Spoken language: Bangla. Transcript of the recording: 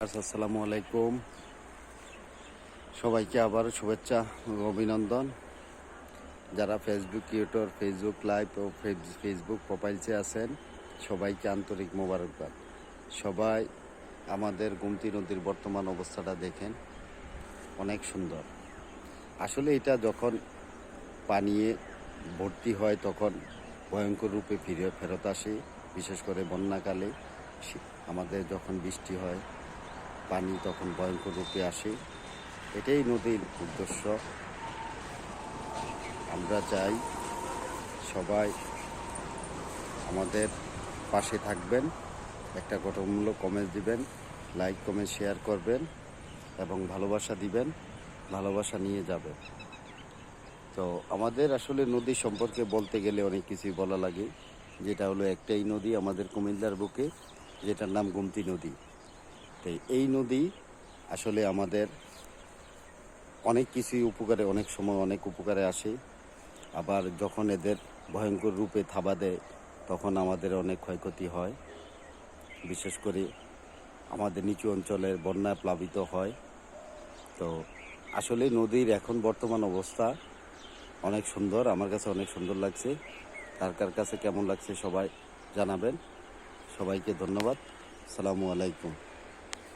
আসসালামু আলাইকুম, সবাইকে আবার শুভেচ্ছা ও অভিনন্দন। যারা ফেসবুক ক্রিয়েটর, ফেসবুক লাইভ ও ফেসবুক প্রোফাইলসে আছেন, সবাইকে আন্তরিক মোবারকবাদ। সবাই আমাদের গোমতী নদীর বর্তমান অবস্থাটা দেখেন, অনেক সুন্দর। আসলে এটা যখন পানিয়ে ভর্তি হয় তখন ভয়ঙ্কর রূপে ফেরত আসে। বিশেষ করে বন্যাকালে আমাদের যখন বৃষ্টি হয়, পানি তখন ভয়ঙ্কর রূপে আসে। এটাই নদীর উদ্দেশ্য। আমরা চাই সবাই আমাদের পাশে থাকবেন, একটা গঠনমূলক কমেন্ট দিবেন, লাইক কমেন্ট শেয়ার করবেন এবং ভালোবাসা দিবেন, ভালোবাসা নিয়ে যাবেন। তো আমাদের আসলে নদী সম্পর্কে বলতে গেলে অনেক কিছুই বলা লাগে, যেটা হলো একটাই নদী আমাদের কুমিল্লার বুকে, যেটার নাম গোমতী নদী। তাই এই নদী আসলে আমাদের অনেক কিছুই উপকারে, অনেক সময় অনেক উপকারে আসে। আবার যখন এদের ভয়ঙ্কর রূপে থাবা দেয় তখন আমাদের অনেক ক্ষয়ক্ষতি হয়। বিশেষ করে আমাদের নিচু অঞ্চলের বন্যায় প্লাবিত হয়। তো আসলে নদীর এখন বর্তমান অবস্থা অনেক সুন্দর, আমার কাছে অনেক সুন্দর লাগছে। কার কার কাছে কেমন লাগছে সবাই জানাবেন। সবাইকে ধন্যবাদ। আসসালামু আলাইকুম।